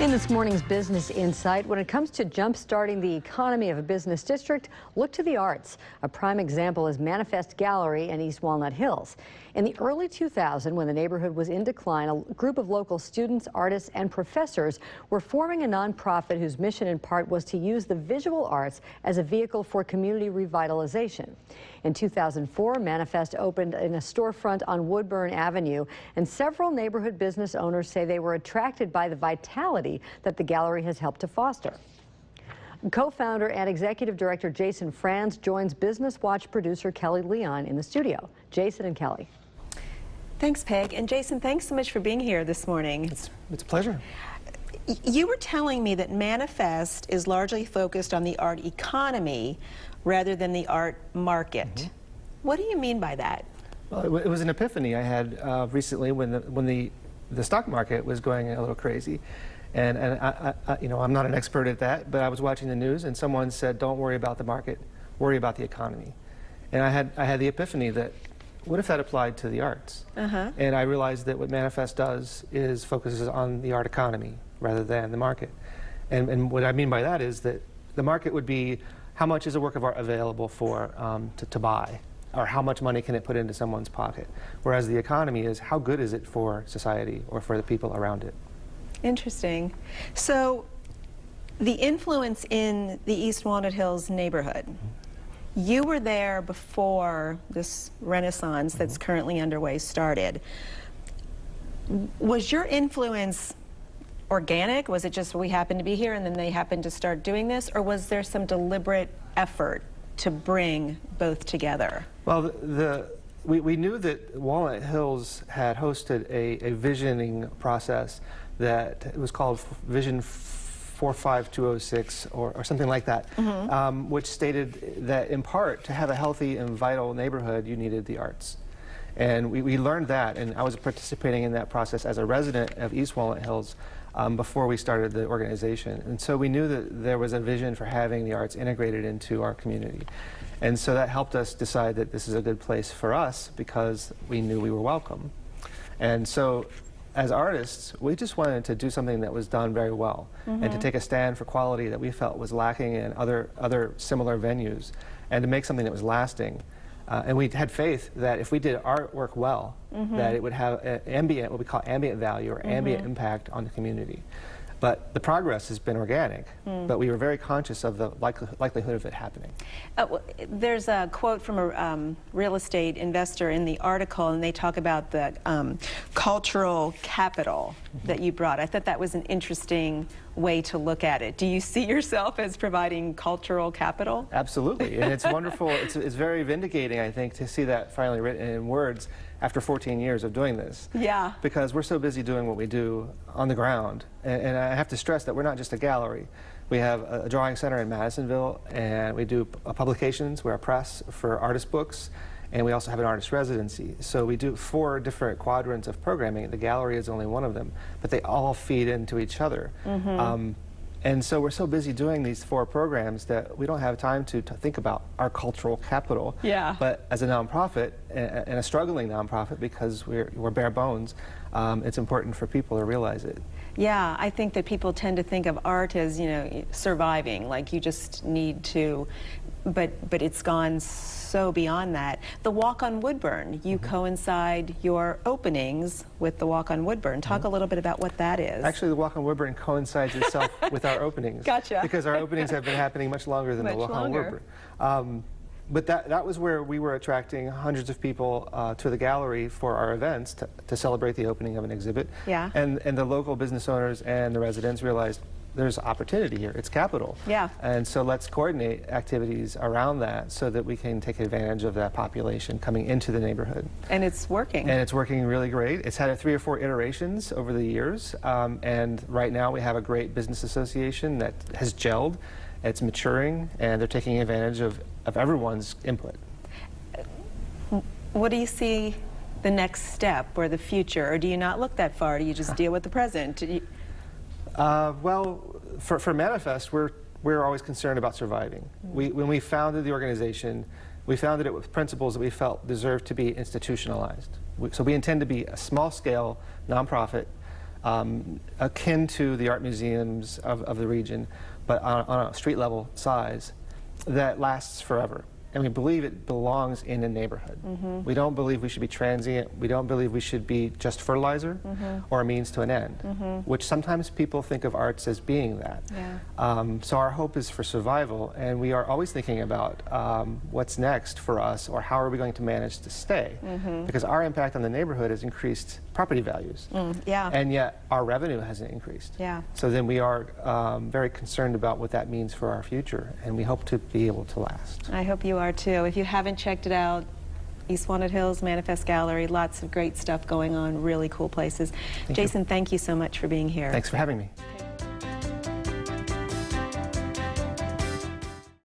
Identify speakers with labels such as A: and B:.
A: In this morning's Business Insight, when it comes to jump-starting the economy of a business district, look to the arts. A prime example is Manifest Gallery in East Walnut Hills. In the early 2000s, when the neighborhood was in decline, a group of local students, artists, and professors were forming a nonprofit whose mission in part was to use the visual arts as a vehicle for community revitalization. In 2004, Manifest opened in a storefront on Woodburn Avenue, and several neighborhood business owners say they were attracted by the vitality that the gallery has helped to foster. Co-founder and executive director Jason Franz joins Business Watch producer Kelly Leon in the studio. Jason and Kelly.
B: Thanks, Peg. And Jason, thanks so much for being here this morning.
C: It's a pleasure.
B: You were telling me that Manifest is largely focused on the art economy rather than the art market. Mm-hmm. What do you mean by that?
C: Well, it was an epiphany I had recently when the stock market was going a little crazy. And I, you know, I'm not an expert at that, but I was watching the news and someone said, don't worry about the market, worry about the economy. And I had the epiphany that, what if that applied to the arts? And I realized that what Manifest does is focuses on the art economy rather than the market. And what I mean by that is that the market would be how much is a work of art available for to buy, or how much money can it put into someone's pocket, whereas the economy is how good is it for society or for the people around it.
B: Interesting. So the influence in the East Walnut Hills neighborhood, you were there before this renaissance that's currently underway started. Was your influence organic? Was it just we happened to be here and then they happened to start doing this? Or was there some deliberate effort to bring both together? Well,
C: we knew that Walnut Hills had hosted a visioning process that it was called Vision 45206 or something like that, which stated that in part to have a healthy and vital neighborhood you needed the arts. And we learned that, and I was participating in that process as a resident of East Walnut Hills before we started the organization. And so we knew that there was a vision for having the arts integrated into our community. And so that helped us decide that this is a good place for us because we knew we were welcome. And so as artists, we just wanted to do something that was done very well and to take a stand for quality that we felt was lacking in other similar venues and to make something that was lasting. And we had faith that if we did artwork well, that it would have ambient, what we call ambient value or ambient impact on the community. But the progress has been organic, but we were very conscious of the likelihood of it happening.
B: There's a quote from a real estate investor in the article, and they talk about the cultural capital that you brought. I thought that was an interesting way to look at it. Do you see yourself as providing cultural capital?
C: Absolutely, and it's wonderful. It's very vindicating, I think, to see that finally written in words after 14 years of doing this. Yeah. Because we're so busy doing what we do on the ground. And I have to stress that we're not just a gallery. We have a drawing center in Madisonville, and we do publications. We're a press for artist books, and we also have an artist residency. So we do 4 different quadrants of programming. The gallery is only one of them, but they all feed into each other. And so we're so busy doing these 4 programs that we don't have time to think about our cultural capital. Yeah. But as a nonprofit, and a struggling nonprofit because we're bare bones, it's important for people to realize it.
B: Yeah, I think that people tend to think of art as, you know, surviving, like you just need to, but it's gone so beyond that. The Walk on Woodburn, you coincide your openings with the Walk on Woodburn. Talk a little bit about what that is.
C: Actually, the Walk on Woodburn coincides itself with our openings.
B: Gotcha.
C: Because our openings have been happening much longer than the Walk on Woodburn. But that was where we were attracting hundreds of people to the gallery for our events to celebrate the opening of an exhibit. Yeah. And the local business owners and the residents realized there's opportunity here. It's capital. Yeah. And so let's coordinate activities around that so that we can take advantage of that population coming into the neighborhood.
B: And it's working.
C: And it's working really great. It's had 3 or 4 iterations over the years. And right now we have a great business association that has gelled. It's maturing, and they're taking advantage of everyone's input.
B: What do you see the next step or the future, or do you not look that far? Do you just deal with the present?
C: Well, for Manifest, we're always concerned about surviving. When we founded the organization, we founded it with principles that we felt deserved to be institutionalized. So we intend to be a small-scale nonprofit akin to the art museums of the region, but on a street level size that lasts forever. And we believe it belongs in a neighborhood. We don't believe we should be transient. We don't believe we should be just fertilizer or a means to an end, which sometimes people think of arts as being that.
B: Yeah.
C: So our hope is for survival, and we are always thinking about what's next for us, or how are we going to manage to stay, because our impact on the neighborhood has increased property values,
B: Yeah.
C: and yet our revenue hasn't increased.
B: Yeah.
C: So then we are very concerned about what that means for our future, and we hope to be able to last.
B: I hope you are too. If you haven't checked it out, East Walnut Hills Manifest Gallery, lots of great stuff going on, really cool places. Jason, thank you so much for being here.
C: Thanks for having me.